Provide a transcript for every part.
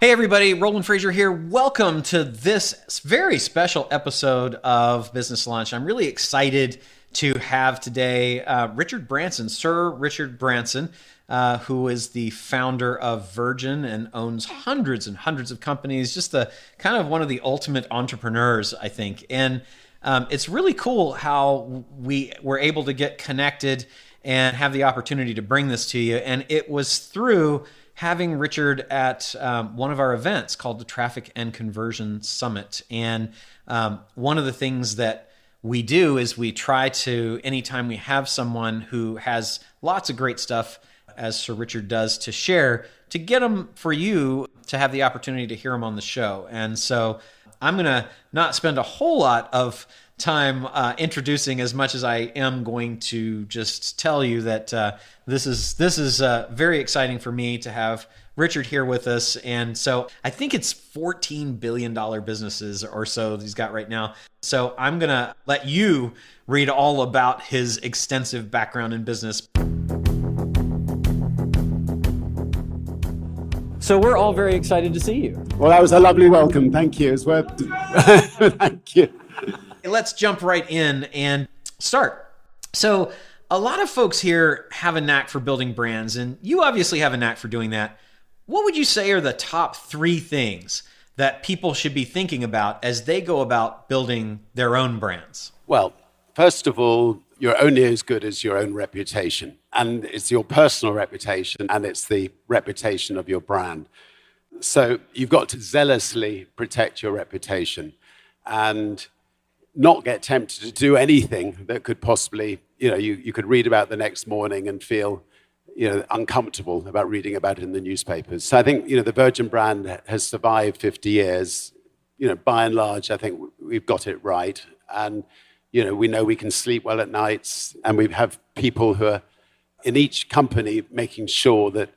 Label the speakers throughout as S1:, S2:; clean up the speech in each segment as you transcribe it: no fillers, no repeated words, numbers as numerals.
S1: Hey everybody, Roland Frazier here. Welcome to this very special episode of Business Lunch. I'm really excited to have today Richard Branson, Sir Richard Branson, who is the founder of Virgin and owns hundreds and hundreds of companies. Just the kind of one of the ultimate entrepreneurs, I think. And it's really cool how we were able to get connected and have the opportunity to bring this to you. And it was through having Richard at one of our events called the Traffic and Conversion Summit. And one of the things that we do is we try to, anytime we have someone who has lots of great stuff, as Sir Richard does, to share, to get them for you to have the opportunity to hear them on the show. And so I'm going to not spend a whole lot of time introducing as much as I am going to just tell you that this is very exciting for me to have Richard here with us. And so I think it's $14 billion businesses or so that he's got right now. So I'm going to let you read all about his extensive background in business. So we're all very excited to see you.
S2: Well, that was a lovely welcome. Thank you. It's worth... Thank you.
S1: Let's jump right in and start. So a lot of folks here have a knack for building brands, and you obviously have a knack for doing that. What would you say are the top 3 things that people should be thinking about as they go about building their own brands?
S2: Well, first of all, you're only as good as your own reputation. And it's your personal reputation, and it's the reputation of your brand. So you've got to zealously protect your reputation and not get tempted to do anything that could possibly, you could read about the next morning and feel, uncomfortable about reading about it in the newspapers. So I think, the Virgin brand has survived 50 years. By and large, I think we've got it right. And, we know we can sleep well at nights, and we have people who are in each company making sure that,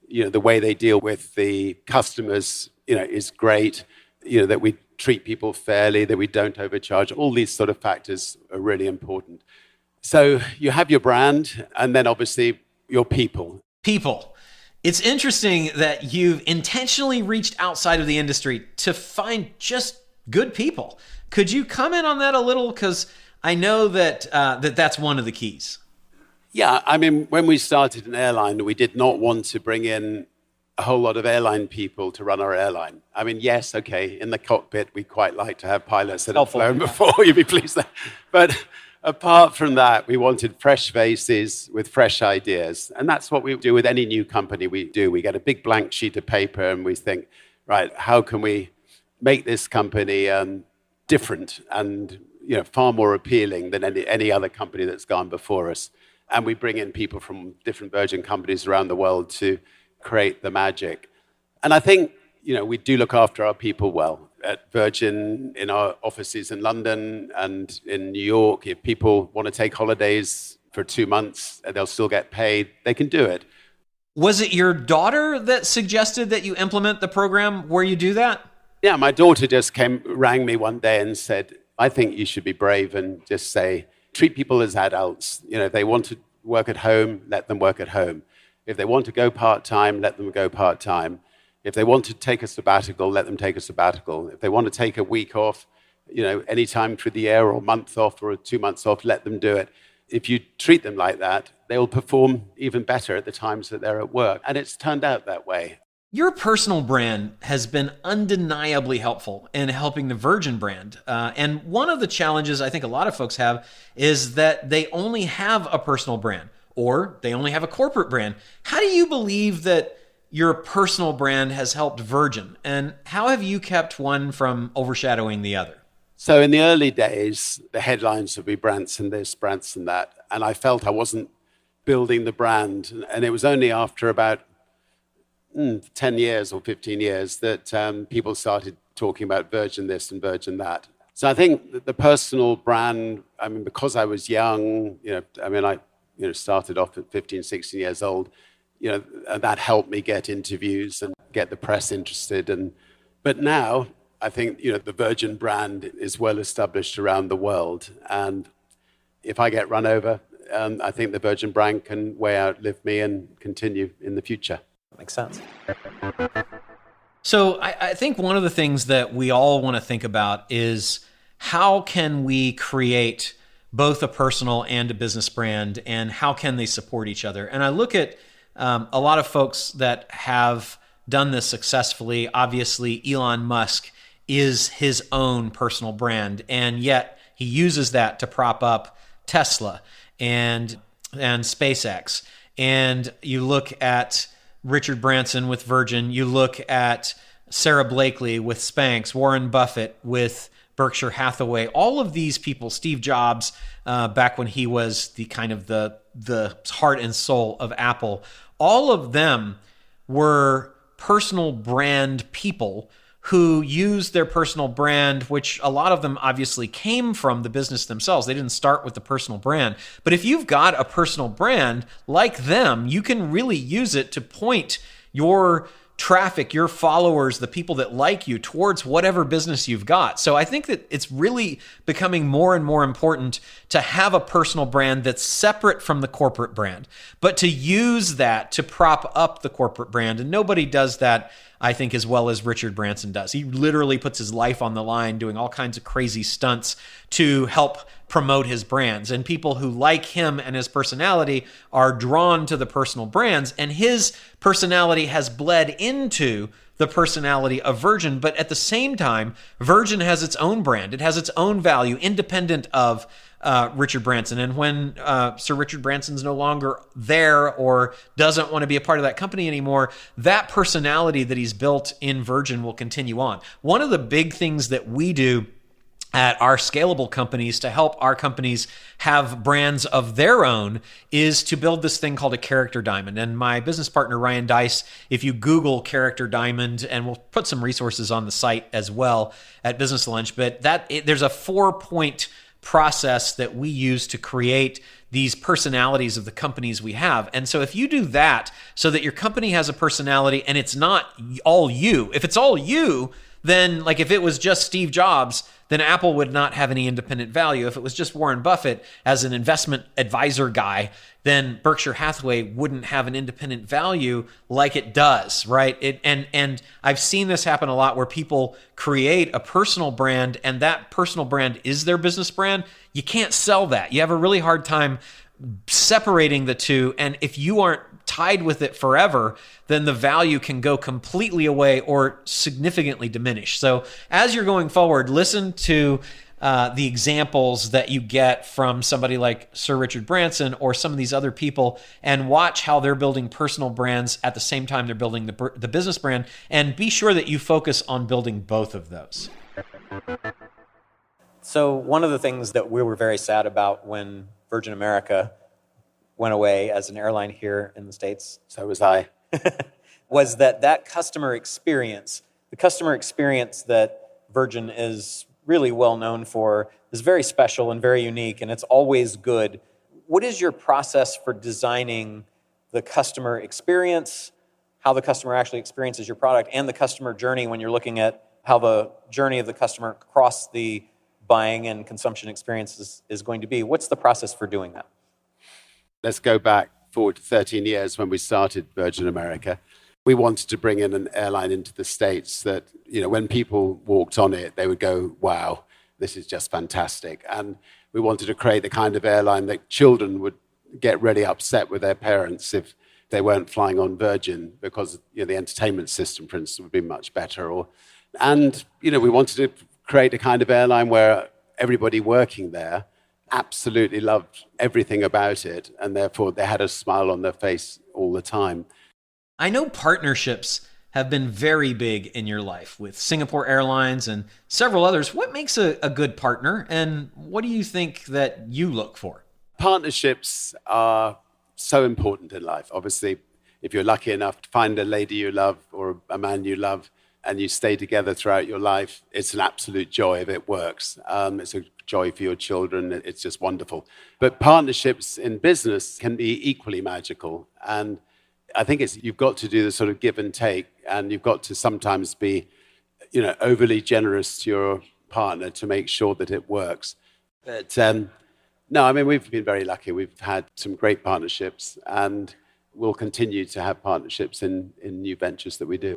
S2: the way they deal with the customers, is great, that we treat people fairly, that we don't overcharge. All these sort of factors are really important. So you have your brand, and then obviously your people.
S1: People. It's interesting that you've intentionally reached outside of the industry to find just good people. Could you comment on that a little? Because I know that that's one of the keys.
S2: Yeah, I mean, when we started an airline, we did not want to bring in a whole lot of airline people to run our airline. I mean, yes, okay, in the cockpit, we quite like to have pilots that have flown before, you'd be pleased there. But apart from that, we wanted fresh faces with fresh ideas. And that's what we do with any new company we do. We get a big blank sheet of paper and we think, right, how can we make this company different and far more appealing than any other company that's gone before us? And we bring in people from different Virgin companies around the world to create the magic. And I think, we do look after our people well. At Virgin, in our offices in London and in New York, if people want to take holidays for 2 months and they'll still get paid, they can do it.
S1: Was it your daughter that suggested that you implement the program where you do that?
S2: Yeah, my daughter just rang me one day and said, I think you should be brave and just say, treat people as adults. If they want to work at home, let them work at home. If they want to go part-time, let them go part-time. If they want to take a sabbatical, let them take a sabbatical. If they want to take a week off, any time through the year or a month off or 2 months off, let them do it. If you treat them like that, they'll perform even better at the times that they're at work. And it's turned out that way.
S1: Your personal brand has been undeniably helpful in helping the Virgin brand. And one of the challenges I think a lot of folks have is that they only have a personal brand or they only have a corporate brand. How do you believe that your personal brand has helped Virgin? And how have you kept one from overshadowing the other?
S2: So in the early days, the headlines would be Branson this, Branson that. And I felt I wasn't building the brand. And it was only after about 10 years or 15 years that people started talking about Virgin this and Virgin that. So I think that the personal brand, because I was young, I started off at 15, 16 years old, and that helped me get interviews and get the press interested. But now I think, the Virgin brand is well established around the world. And if I get run over, I think the Virgin brand can way outlive me and continue in the future.
S1: Makes sense. So I think one of the things that we all want to think about is how can we create both a personal and a business brand, and how can they support each other? And I look at a lot of folks that have done this successfully. Obviously, Elon Musk is his own personal brand, and yet he uses that to prop up Tesla and SpaceX. And you look at Richard Branson with Virgin, you look at Sarah Blakely with Spanx, Warren Buffett with Berkshire Hathaway, all of these people, Steve Jobs, back when he was the kind of the heart and soul of Apple, all of them were personal brand people who used their personal brand, which a lot of them obviously came from the business themselves. They didn't start with the personal brand. But if you've got a personal brand like them, you can really use it to point your traffic, your followers, the people that like you towards whatever business you've got. So I think that it's really becoming more and more important to have a personal brand that's separate from the corporate brand, but to use that to prop up the corporate brand. And nobody does that, I think, as well as Richard Branson does. He literally puts his life on the line doing all kinds of crazy stunts to help promote his brands. And people who like him and his personality are drawn to the personal brands. And his personality has bled into the personality of Virgin. But at the same time, Virgin has its own brand. It has its own value, independent of Richard Branson. And when Sir Richard Branson's no longer there or doesn't want to be a part of that company anymore, that personality that he's built in Virgin will continue on. One of the big things that we do at our scalable companies to help our companies have brands of their own is to build this thing called a character diamond. And my business partner, Ryan Dice, if you Google character diamond, and we'll put some resources on the site as well at Business Lunch, but there's a 4-point process that we use to create these personalities of the companies we have. And so if you do that so that your company has a personality and it's not all you, if it's all you, then like if it was just Steve Jobs, then Apple would not have any independent value. If it was just Warren Buffett as an investment advisor guy, then Berkshire Hathaway wouldn't have an independent value like it does, right? And I've seen this happen a lot where people create a personal brand and that personal brand is their business brand. You can't sell that. You have a really hard time separating the two. And if you aren't tied with it forever, then the value can go completely away or significantly diminish. So as you're going forward, listen to the examples that you get from somebody like Sir Richard Branson or some of these other people, and watch how they're building personal brands at the same time they're building the business brand, and be sure that you focus on building both of those.
S3: So one of the things that we were very sad about when Virgin America went away as an airline here in the States,
S2: So was I.
S3: was that customer experience, the customer experience that Virgin is really well known for, is very special and very unique, and it's always good. What is your process for designing the customer experience, how the customer actually experiences your product, and the customer journey when you're looking at how the journey of the customer across the buying and consumption experience is going to be? What's the process for doing that?
S2: Let's go back forward to 13 years when we started Virgin America. We wanted to bring in an airline into the States that, you know, when people walked on it, they would go, wow, this is just fantastic. And we wanted to create the kind of airline that children would get really upset with their parents if they weren't flying on Virgin, because, you know, the entertainment system, for instance, would be much better. And we wanted to create a kind of airline where everybody working there absolutely loved everything about it, and therefore they had a smile on their face all the time.
S1: I know partnerships have been very big in your life with Singapore Airlines and several others. What makes a good partner, and what do you think that you look for?
S2: Partnerships are so important in life. Obviously, if you're lucky enough to find a lady you love or a man you love and you stay together throughout your life, it's an absolute joy if it works. It's a joy for your children. It's just wonderful. But partnerships in business can be equally magical. And I think you've got to do the sort of give and take, and you've got to sometimes be, overly generous to your partner to make sure that it works. But no, I mean, we've been very lucky. We've had some great partnerships, and we'll continue to have partnerships in new ventures that we do.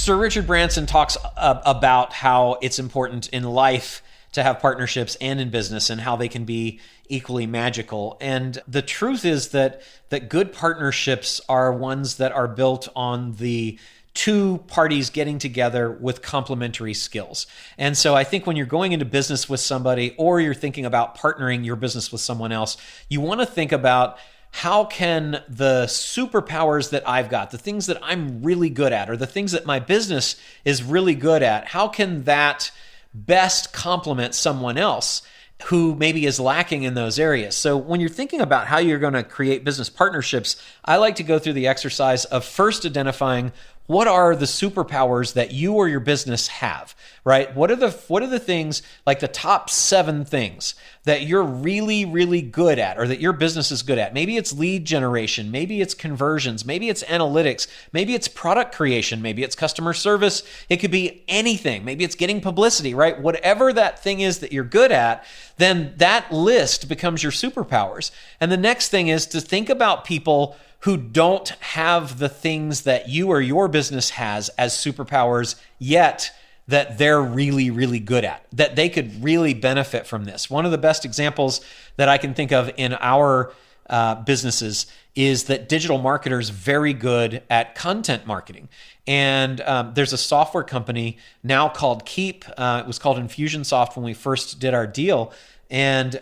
S1: Sir Richard Branson talks about how it's important in life to have partnerships and in business, and how they can be equally magical. And the truth is that good partnerships are ones that are built on the two parties getting together with complementary skills. And so I think when you're going into business with somebody, or you're thinking about partnering your business with someone else, you want to think about, how can the superpowers that I've got, the things that I'm really good at, or the things that my business is really good at, how can that best complement someone else who maybe is lacking in those areas? So when you're thinking about how you're going to create business partnerships, I like to go through the exercise of first identifying what are the superpowers that you or your business have, right? What are the things, like the top 7 things that you're really, really good at, or that your business is good at? Maybe it's lead generation, maybe it's conversions, maybe it's analytics, maybe it's product creation, maybe it's customer service. It could be anything. Maybe it's getting publicity, right? Whatever that thing is that you're good at, then that list becomes your superpowers. And the next thing is to think about people who don't have the things that you or your business has as superpowers yet, that they're really, really good at, that they could really benefit from this. One of the best examples that I can think of in our businesses is that digital marketers very good at content marketing. And there's a software company now called Keep. It was called Infusionsoft when we first did our deal. And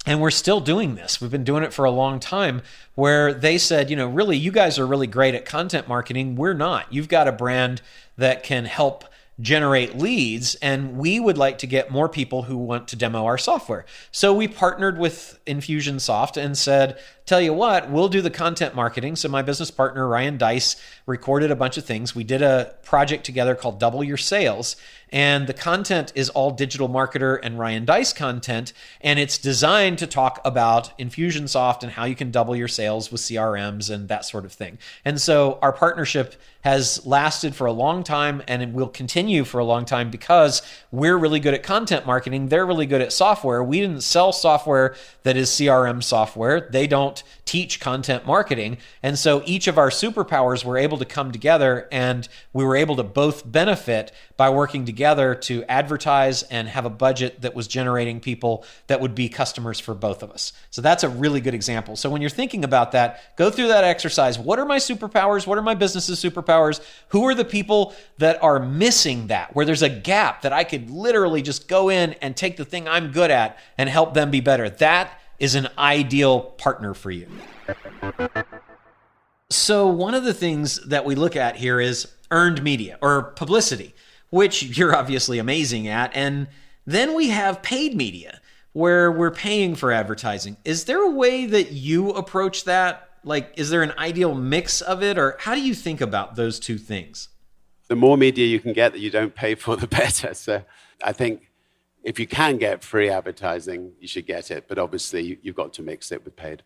S1: we're still doing this. We've been doing it for a long time, where they said, really, you guys are really great at content marketing. We're not. You've got a brand that can help generate leads, and we would like to get more people who want to demo our software. So we partnered with Infusionsoft and said, tell you what, we'll do the content marketing. So my business partner, Ryan Dice, recorded a bunch of things. We did a project together called Double Your Sales. And the content is all digital marketer and Ryan Dice content. And it's designed to talk about Infusionsoft and how you can double your sales with CRMs and that sort of thing. And so our partnership has lasted for a long time, and it will continue for a long time, because we're really good at content marketing. They're really good at software. We didn't sell software that is CRM software. They don't teach content marketing. And so each of our superpowers were able to come together, and we were able to both benefit by working together to advertise and have a budget that was generating people that would be customers for both of us. So that's a really good example. So when you're thinking about that, go through that exercise. What are my superpowers? What are my business's superpowers? Who are the people that are missing that, where there's a gap that I could literally just go in and take the thing I'm good at and help them be better? That is an ideal partner for you. So one of the things that we look at here is earned media or publicity, which you're obviously amazing at. And then we have paid media, where we're paying for advertising. Is there a way that you approach that? Like, is there an ideal mix of it, or how do you think about those two things?
S2: The more media you can get that you don't pay for, the better. So I think if you can get free advertising, you should get it. But obviously, you've got to mix it with paid.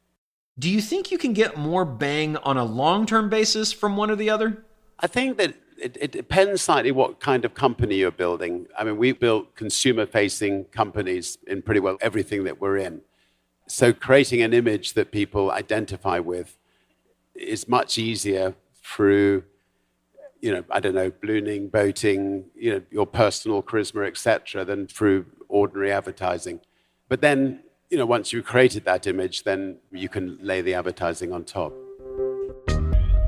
S1: Do you think you can get more bang on a long-term basis from one or the other?
S2: I think that it depends slightly what kind of company you're building. I mean, we built consumer-facing companies in pretty well everything that we're in. So creating an image that people identify with is much easier through, ballooning, boating, your personal charisma, etc., than through ordinary advertising. But then, once you've created that image, then you can lay the advertising on top.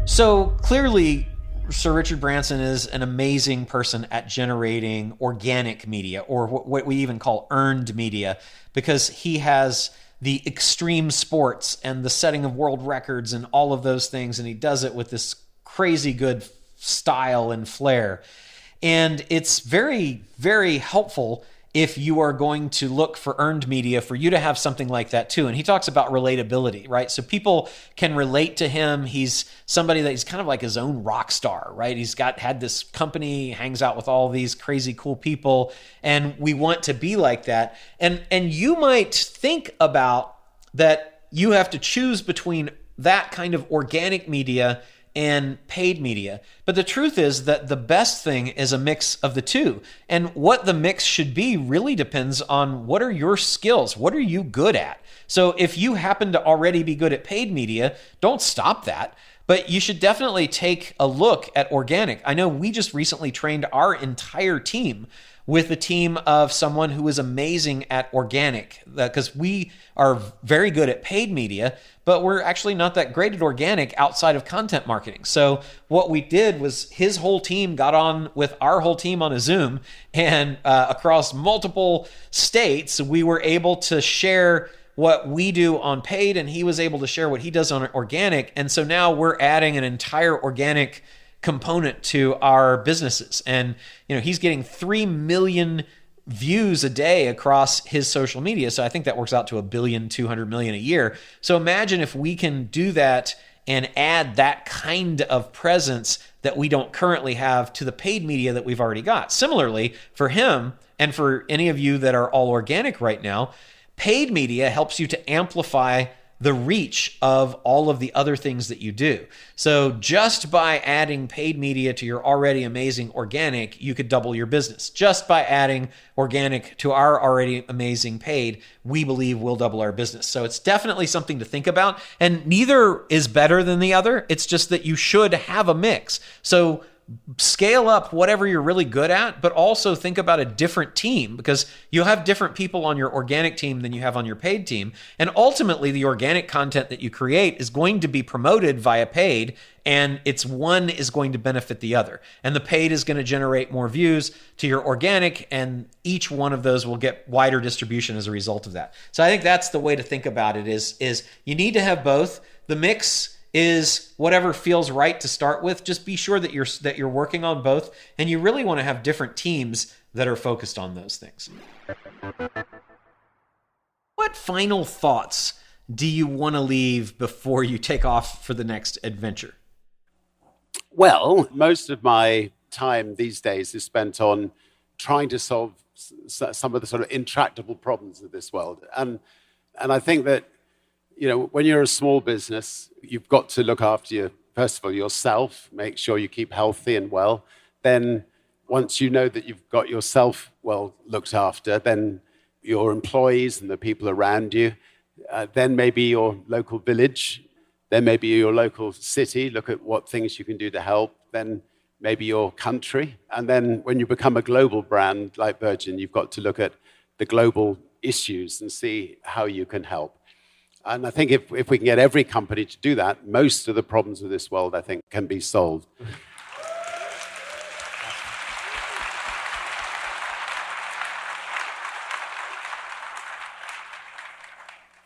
S1: So clearly, Sir Richard Branson is an amazing person at generating organic media, or what we even call earned media, because he has the extreme sports and the setting of world records and all of those things, and he does it with this crazy good style and flair. And it's very, very helpful if you are going to look for earned media for you to have something like that too. And he talks about relatability, right? So people can relate to him. He's somebody that he's kind of like his own rock star, right? He's had this company, hangs out with all these crazy cool people, and we want to be like that. And you might think about that you have to choose between that kind of organic media and paid media. But the truth is that the best thing is a mix of the two. And what the mix should be really depends on what are your skills? What are you good at? So if you happen to already be good at paid media, don't stop that. but you should definitely take a look at organic. I know we just recently trained our entire team with a team of someone who is amazing at organic, because we are very good at paid media, but we're actually not that great at organic outside of content marketing. So what we did was his whole team got on with our whole team on a Zoom, and across multiple states, we were able to share what we do on paid, and he was able to share what he does on organic. And so now we're adding an entire organic component to our businesses. And he's getting 3 million views a day across his social media. So I think that works out to $1,200,000,000 a year. So imagine if we can do that and add that kind of presence that we don't currently have to the paid media that we've already got. Similarly, for him, and for any of you that are all organic right now, paid media helps you to amplify the reach of all of the other things that you do. So just by adding paid media to your already amazing organic, you could double your business. Just by adding organic to our already amazing paid, we believe we'll double our business. So it's definitely something to think about. And neither is better than the other. It's just that you should have a mix. So scale up whatever you're really good at, but also think about a different team, because you'll have different people on your organic team than you have on your paid team. And ultimately, the organic content that you create is going to be promoted via paid, and it's one is going to benefit the other. And the paid is going to generate more views to your organic, and each one of those will get wider distribution as a result of that. So I think that's the way to think about it is you need to have both. The mix is whatever feels right to start with. Just be sure that you're working on both, and you really want to have different teams that are focused on those things. What final thoughts do you want to leave before you take off for the next adventure?
S2: Well, most of my time these days is spent on trying to solve some of the sort of intractable problems of this world. And I think that when you're a small business, you've got to look after first of all, yourself, make sure you keep healthy and well. Then once you know that you've got yourself well looked after, then your employees and the people around you, then maybe your local village, then maybe your local city, look at what things you can do to help, then maybe your country. And then when you become a global brand like Virgin, you've got to look at the global issues and see how you can help. And I think if we can get every company to do that, most of the problems of this world, I think, can be solved.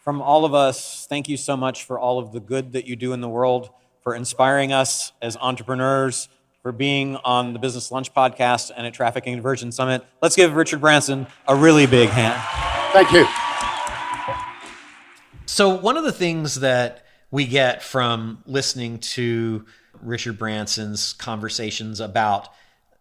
S3: From all of us, thank you so much for all of the good that you do in the world, for inspiring us as entrepreneurs, for being on the Business Lunch podcast and at Trafficking Virgin Summit. Let's give Richard Branson a really big hand.
S2: Thank you.
S1: So one of the things that we get from listening to Richard Branson's conversations about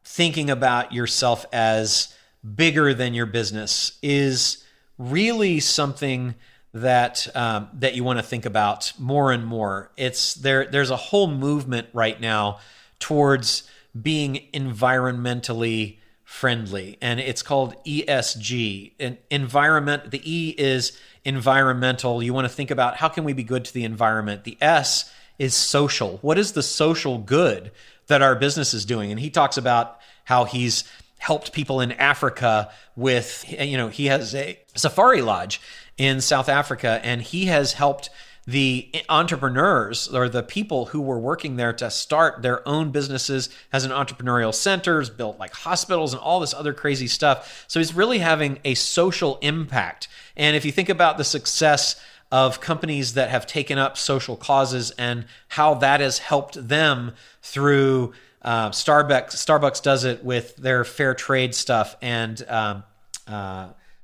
S1: thinking about yourself as bigger than your business is really something that that you want to think about more and more. There's a whole movement right now towards being environmentally friendly, and it's called ESG. And environment, the E is environmental. You want to think about how can we be good to the environment. The S is social. What is the social good that our business is doing? And he talks about how he's helped people in Africa with, he has a safari lodge in South Africa, and he has helped the entrepreneurs or the people who were working there to start their own businesses as an entrepreneurial centers, built like hospitals and all this other crazy stuff. So he's really having a social impact. And if you think about the success of companies that have taken up social causes and how that has helped them through Starbucks does it with their fair trade stuff, and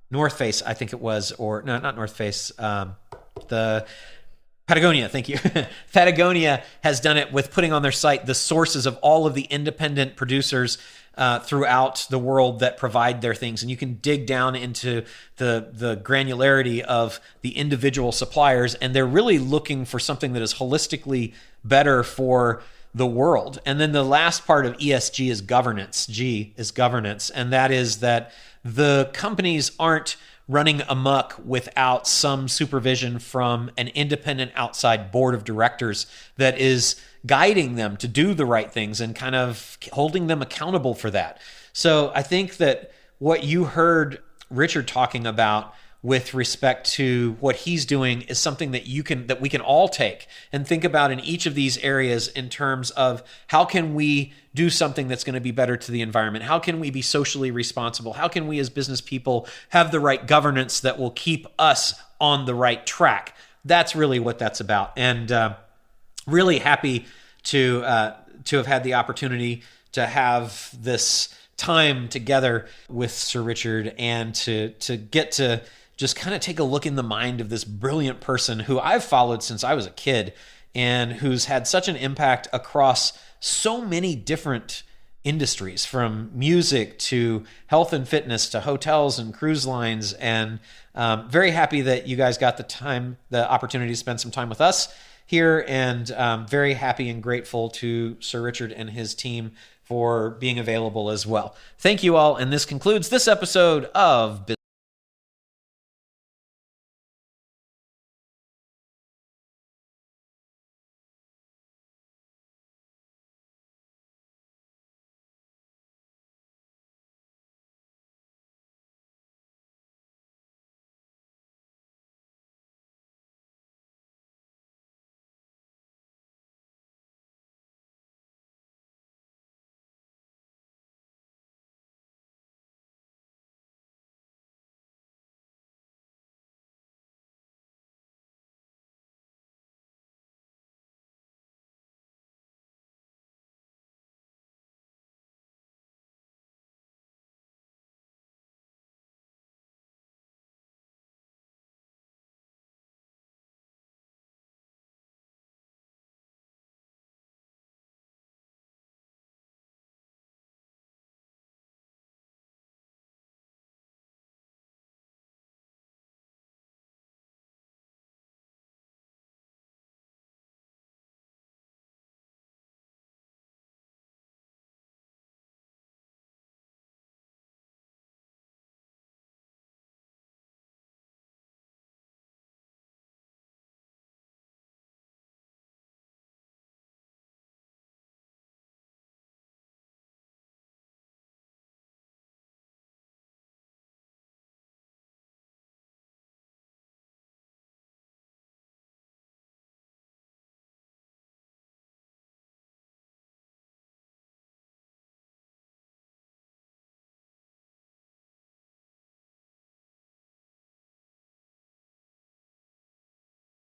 S1: North Face, I think it was, or no, not North Face, the Patagonia, thank you. Patagonia has done it with putting on their site the sources of all of the independent producers throughout the world that provide their things. And you can dig down into the granularity of the individual suppliers, and they're really looking for something that is holistically better for the world. And then the last part of ESG is governance. G is governance. And that is that the companies aren't running amok without some supervision from an independent outside board of directors that is guiding them to do the right things and kind of holding them accountable for that. So I think that what you heard Richard talking about with respect to what he's doing is something that we can all take and think about in each of these areas in terms of how can we do something that's going to be better to the environment? How can we be socially responsible? How can we as business people have the right governance that will keep us on the right track? That's really what that's about. And really happy to have had the opportunity to have this time together with Sir Richard and to get to just kind of take a look in the mind of this brilliant person who I've followed since I was a kid and who's had such an impact across so many different industries, from music to health and fitness to hotels and cruise lines. And very happy that you guys got the opportunity to spend some time with us here, and very happy and grateful to Sir Richard and his team for being available as well. Thank you all, and this concludes this episode of